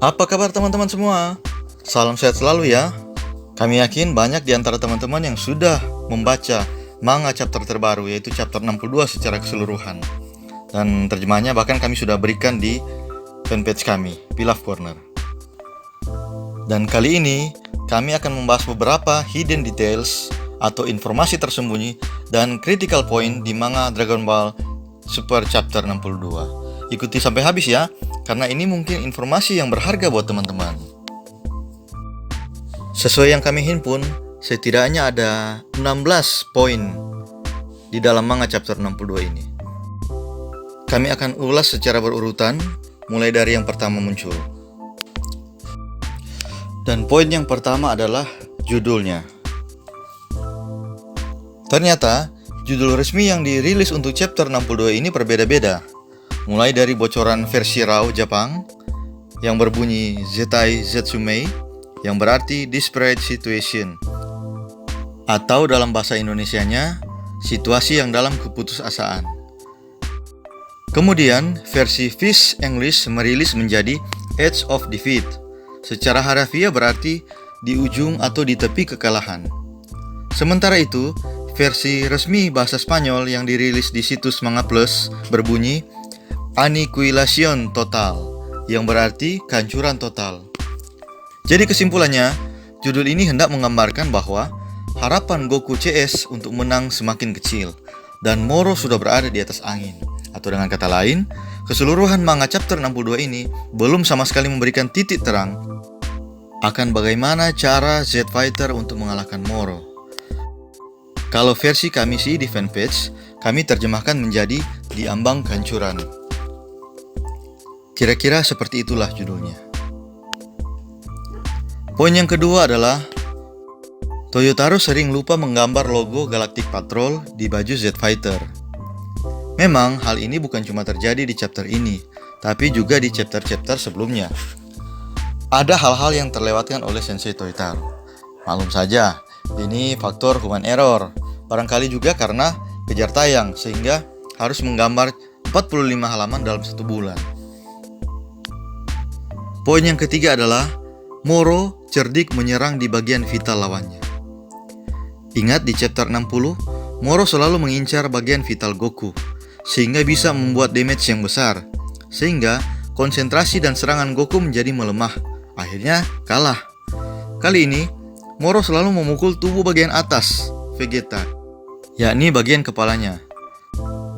Apa kabar teman-teman semua? Salam sehat selalu ya. Kami yakin banyak di antara teman-teman yang sudah membaca manga chapter terbaru, yaitu chapter 62 secara keseluruhan. Dan terjemahnya bahkan kami sudah berikan di fanpage kami, Pilaf Corner. Dan kali ini kami akan membahas beberapa hidden details atau informasi tersembunyi dan critical point di manga Dragon Ball Super chapter 62. Ikuti sampai habis ya, karena ini mungkin informasi yang berharga buat teman-teman. Sesuai yang kami himpun, setidaknya ada 16 poin di dalam manga chapter 62 ini. Kami akan ulas secara berurutan, mulai dari yang pertama muncul. Dan poin yang pertama adalah judulnya. Ternyata, judul resmi yang dirilis untuk chapter 62 ini berbeda-beda. Mulai dari bocoran versi RAW Jepang yang berbunyi Zetai Zetsumei, yang berarti Desperate Situation, atau dalam bahasa Indonesianya, situasi yang dalam keputusasaan. Kemudian, versi Fish English merilis menjadi Edge of Defeat. Secara harafiah berarti di ujung atau di tepi kekalahan. Sementara itu, versi resmi bahasa Spanyol yang dirilis di situs Manga Plus berbunyi Aniquilación Total, yang berarti kehancuran total. Jadi kesimpulannya, judul ini hendak menggambarkan bahwa harapan Goku CS untuk menang semakin kecil, dan Moro sudah berada di atas angin. Atau dengan kata lain, keseluruhan manga chapter 62 ini belum sama sekali memberikan titik terang akan bagaimana cara Z Fighter untuk mengalahkan Moro. Kalau versi kami sih di fanpage, kami terjemahkan menjadi di ambang kehancuran. Kira-kira seperti itulah judulnya. Poin yang kedua adalah Toyotaro sering lupa menggambar logo Galactic Patrol di baju Z Fighter. Memang hal ini bukan cuma terjadi di chapter ini, tapi juga di chapter-chapter sebelumnya. Ada hal-hal yang terlewatkan oleh Sensei Toyotaro. Maklum saja, ini faktor human error. Barangkali juga karena kejar tayang, sehingga harus menggambar 45 halaman dalam 1 bulan. Poin yang ketiga adalah Moro cerdik menyerang di bagian vital lawannya. Ingat di chapter 60, Moro selalu mengincar bagian vital Goku, sehingga bisa membuat damage yang besar, sehingga konsentrasi dan serangan Goku menjadi melemah. Akhirnya kalah. Kali ini, Moro selalu memukul tubuh bagian atas Vegeta, yakni bagian kepalanya.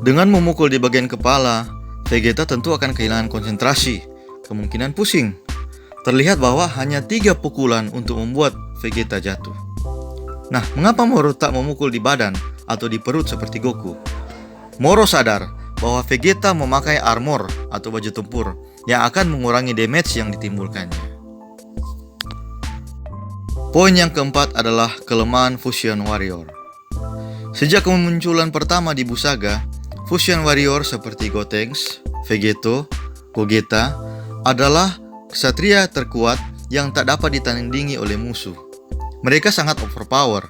Dengan memukul di bagian kepala, Vegeta tentu akan kehilangan konsentrasi, kemungkinan pusing. Terlihat bahwa hanya 3 pukulan untuk membuat Vegeta jatuh. Nah, mengapa Moro tak memukul di badan atau di perut seperti Goku? Moro sadar bahwa Vegeta memakai armor atau baju tempur yang akan mengurangi damage yang ditimbulkannya. Poin yang keempat adalah kelemahan Fusion Warrior. Sejak kemunculan pertama di Busaga, Fusion Warrior seperti Gotenks, Vegeto, Gogeta adalah ksatria terkuat yang tak dapat ditandingi oleh musuh. Mereka sangat overpower,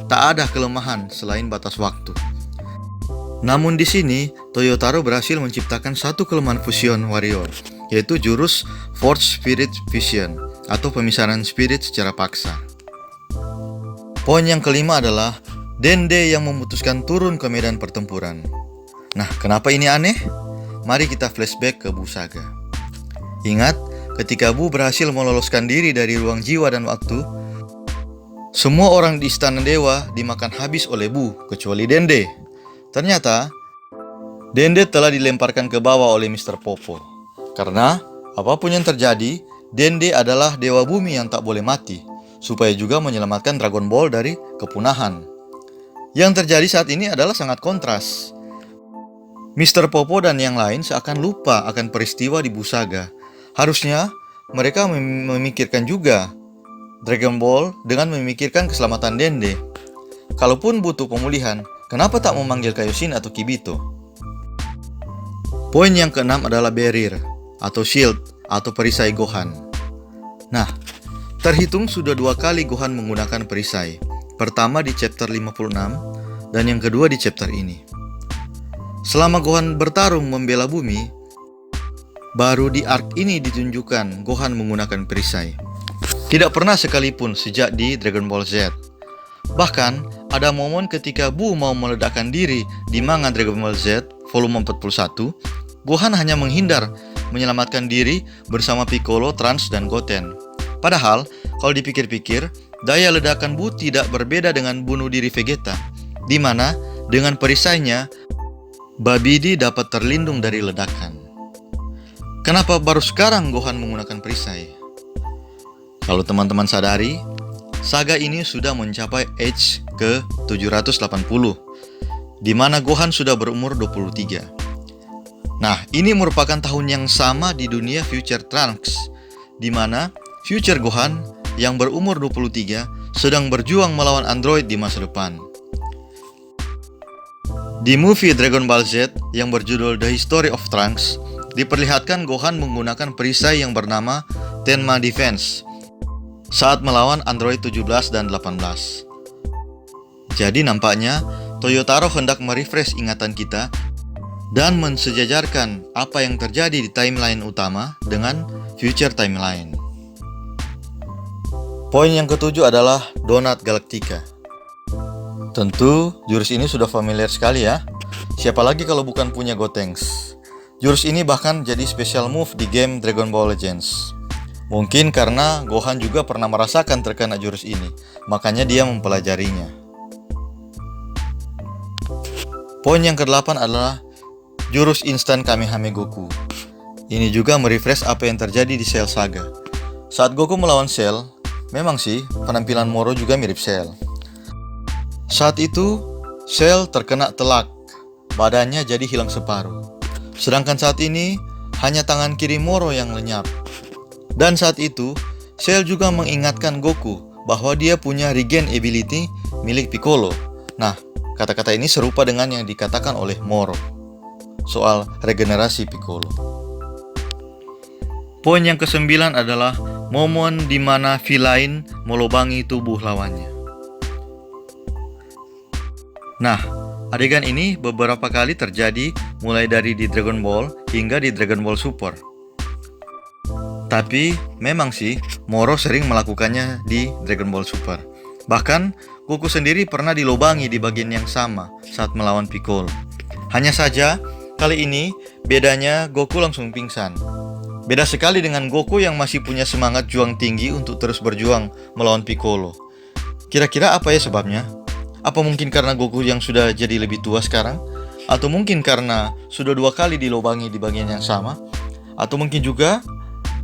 tak ada kelemahan selain batas waktu. Namun di sini, Toyotaro berhasil menciptakan satu kelemahan Fusion Warrior, yaitu jurus Force Spirit Fusion, atau pemisahan spirit secara paksa. Poin yang kelima adalah Dende yang memutuskan turun ke medan pertempuran. Nah, kenapa ini aneh? Mari kita flashback ke Busaga. Ingat, ketika Bu berhasil meloloskan diri dari ruang jiwa dan waktu, semua orang di Istana Dewa dimakan habis oleh Bu, kecuali Dende. Ternyata, Dende telah dilemparkan ke bawah oleh Mr. Popo. Karena, apapun yang terjadi, Dende adalah Dewa Bumi yang tak boleh mati, supaya juga menyelamatkan Dragon Ball dari kepunahan. Yang terjadi saat ini adalah sangat kontras. Mr. Popo dan yang lain seakan lupa akan peristiwa di Busaga. Harusnya mereka memikirkan juga Dragon Ball dengan memikirkan keselamatan Dende. Kalaupun butuh pemulihan, kenapa tak memanggil Kaioshin atau Kibito? Poin yang keenam adalah barrier atau shield atau perisai Gohan. Nah, terhitung sudah 2 kali Gohan menggunakan perisai. Pertama di chapter 56 dan yang kedua di chapter ini. Selama Gohan bertarung membela bumi, Baru di arc ini ditunjukkan Gohan menggunakan perisai. Tidak pernah sekalipun sejak di Dragon Ball Z. Bahkan, ada momen ketika Buu mau meledakkan diri di manga Dragon Ball Z volume 41, Gohan hanya menghindar, menyelamatkan diri bersama Piccolo, Trunks, dan Goten. Padahal, kalau dipikir-pikir, daya ledakan Buu tidak berbeda dengan bunuh diri Vegeta, di mana dengan perisainya, Babidi dapat terlindung dari ledakan. Kenapa baru sekarang Gohan menggunakan perisai? Kalau teman-teman sadari, saga ini sudah mencapai age ke-780, di mana Gohan sudah berumur 23. Nah, ini merupakan tahun yang sama di dunia Future Trunks, di mana Future Gohan yang berumur 23 sedang berjuang melawan android di masa depan. Di movie Dragon Ball Z yang berjudul The History of Trunks, diperlihatkan Gohan menggunakan perisai yang bernama Tenma Defense saat melawan android 17 dan 18. Jadi nampaknya Toyotaro hendak merefresh ingatan kita dan mensejajarkan apa yang terjadi di timeline utama dengan future timeline. Poin yang ketujuh adalah Donut Galactica. Tentu jurus ini sudah familiar sekali ya. Siapa lagi kalau bukan punya Gotenks. Jurus ini bahkan jadi special move di game Dragon Ball Legends. Mungkin karena Gohan juga pernah merasakan terkena jurus ini, makanya dia mempelajarinya. Poin yang ke-8 adalah jurus instan Kamehame Goku. Ini juga merefresh apa yang terjadi di Cell Saga. Saat Goku melawan Cell, memang sih penampilan Moro juga mirip Cell. Saat itu, Cell terkena telak, badannya jadi hilang separuh. Sedangkan saat ini, hanya tangan kiri Moro yang lenyap. Dan saat itu, Cell juga mengingatkan Goku bahwa dia punya regen ability milik Piccolo. Nah, kata-kata ini serupa dengan yang dikatakan oleh Moro soal regenerasi Piccolo. Poin yang ke-9 adalah momen di mana villain melubangi tubuh lawannya. Nah, adegan ini beberapa kali terjadi mulai dari di Dragon Ball hingga di Dragon Ball Super. Tapi memang sih Moro sering melakukannya di Dragon Ball Super. Bahkan Goku sendiri pernah dilobangi di bagian yang sama saat melawan Piccolo. Hanya saja kali ini bedanya Goku langsung pingsan. Beda sekali dengan Goku yang masih punya semangat juang tinggi untuk terus berjuang melawan Piccolo. Kira-kira apa ya sebabnya? Apa mungkin karena Goku yang sudah jadi lebih tua sekarang? Atau mungkin karena sudah 2 kali dilobangi di bagian yang sama? Atau mungkin juga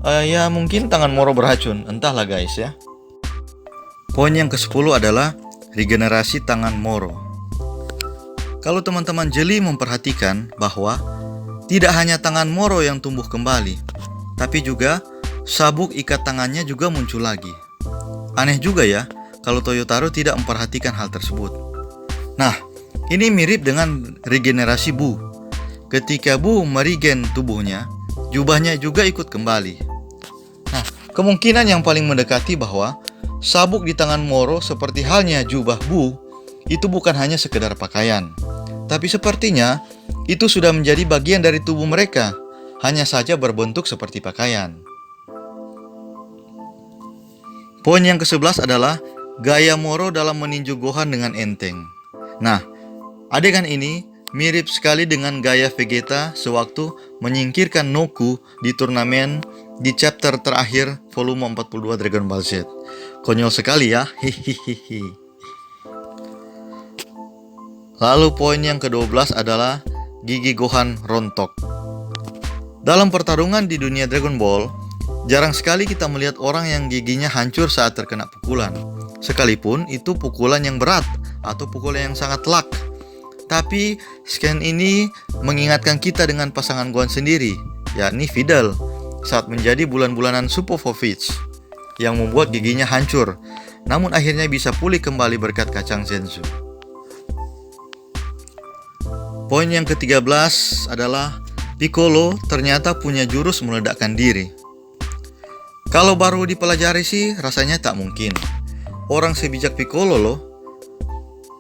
ya mungkin tangan Moro beracun, entahlah guys ya. Poin yang ke-10 adalah regenerasi tangan Moro. Kalau teman-teman jeli memperhatikan bahwa tidak hanya tangan Moro yang tumbuh kembali, tapi juga sabuk ikat tangannya juga muncul lagi. Aneh juga ya kalau Toyotaro tidak memperhatikan hal tersebut. Nah, ini mirip dengan regenerasi Buu. Ketika Buu meregen tubuhnya, jubahnya juga ikut kembali. Nah, kemungkinan yang paling mendekati bahwa sabuk di tangan Moro seperti halnya jubah Buu itu bukan hanya sekedar pakaian, tapi sepertinya itu sudah menjadi bagian dari tubuh mereka, hanya saja berbentuk seperti pakaian. Poin yang ke-11 adalah gaya Moro dalam meninju Gohan dengan enteng. Nah, adegan ini mirip sekali dengan gaya Vegeta sewaktu menyingkirkan Noku di turnamen di chapter terakhir volume 42 Dragon Ball Z. Konyol sekali ya, hihihihi. Lalu poin yang ke-12 adalah gigi Gohan rontok. Dalam pertarungan di dunia Dragon Ball, jarang sekali kita melihat orang yang giginya hancur saat terkena pukulan. Sekalipun itu pukulan yang berat atau pukulan yang sangat telak. Tapi scan ini mengingatkan kita dengan pasangan Gohan sendiri, yakni Videl, saat menjadi bulan-bulanan Super Povich yang membuat giginya hancur, namun akhirnya bisa pulih kembali berkat kacang Zenzu. Poin yang ke-13 adalah Piccolo ternyata punya jurus meledakkan diri. Kalau baru dipelajari sih rasanya tak mungkin. Orang sebijak Piccolo loh.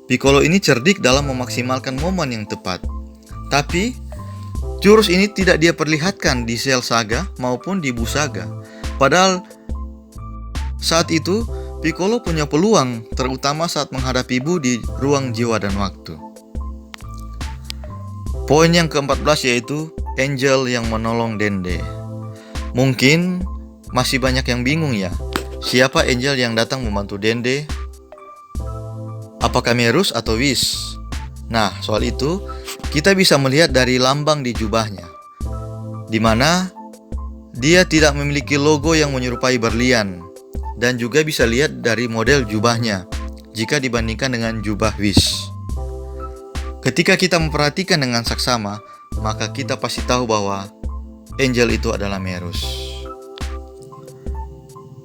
Piccolo ini cerdik dalam memaksimalkan momen yang tepat. Tapi Jurus ini tidak dia perlihatkan di Cell Saga maupun di Buu Saga. Padahal saat itu Piccolo punya peluang, terutama saat menghadapi Buu di ruang jiwa dan waktu. Poin yang ke-14 yaitu Angel yang menolong Dende. Mungkin masih banyak yang bingung ya, siapa Angel yang datang membantu Dende? Apakah Merus atau Whis? Nah, soal itu kita bisa melihat dari lambang di jubahnya, di mana dia tidak memiliki logo yang menyerupai berlian, dan juga bisa lihat dari model jubahnya jika dibandingkan dengan jubah Whis. Ketika kita memperhatikan dengan saksama, maka kita pasti tahu bahwa Angel itu adalah Merus.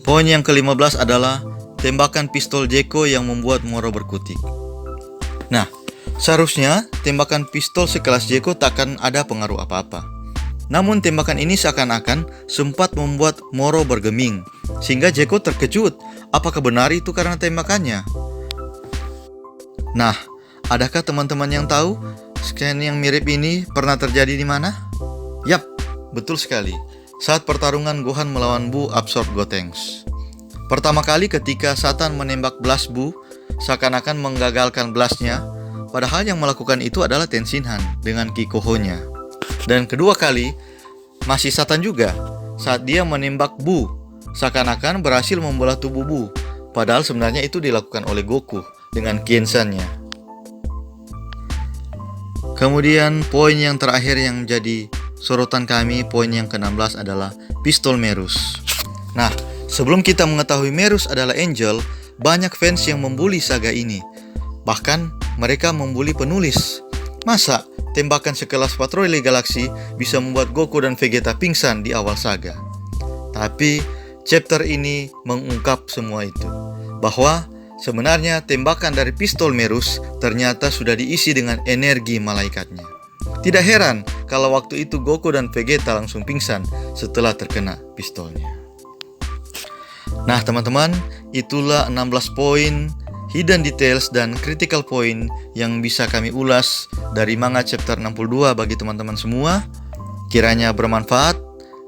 Poin yang ke-15 adalah tembakan pistol Gekko yang membuat Moro berkutik. Nah, seharusnya tembakan pistol sekelas Gekko takkan ada pengaruh apa-apa. Namun tembakan ini seakan-akan sempat membuat Moro bergeming, sehingga Gekko terkejut. Apakah benar itu karena tembakannya? Nah, adakah teman-teman yang tahu scan yang mirip ini pernah terjadi di mana? Yap, betul sekali. Saat pertarungan Gohan melawan Buu Absorb Gotenks. Pertama kali ketika Satan menembak blast Buu, seakan-akan menggagalkan blastnya, padahal yang melakukan itu adalah Tenshinhan dengan Kikoho-nya. Dan kedua kali, masih Satan juga, saat dia menembak Buu, seakan-akan berhasil membelah tubuh Buu, padahal sebenarnya itu dilakukan oleh Goku dengan Kenshan-nya. Kemudian poin yang terakhir yang jadi sorotan kami, poin yang ke-16 adalah pistol Merus. Nah, sebelum kita mengetahui Merus adalah Angel, banyak fans yang membuli saga ini. Bahkan mereka membuli penulis. Masa tembakan sekelas patroli galaksi bisa membuat Goku dan Vegeta pingsan di awal saga? Tapi chapter ini mengungkap semua itu, bahwa sebenarnya tembakan dari pistol Merus ternyata sudah diisi dengan energi malaikatnya. Tidak heran kalau waktu itu Goku dan Vegeta langsung pingsan setelah terkena pistolnya. Nah teman-teman, itulah 16 poin hidden details dan critical point yang bisa kami ulas dari manga chapter 62 bagi teman-teman semua. Kiranya bermanfaat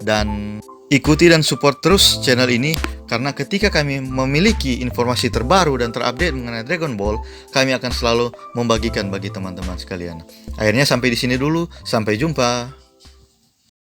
dan ikuti dan support terus channel ini, karena ketika kami memiliki informasi terbaru dan terupdate mengenai Dragon Ball, kami akan selalu membagikan bagi teman-teman sekalian. Akhirnya sampai di sini dulu, sampai jumpa.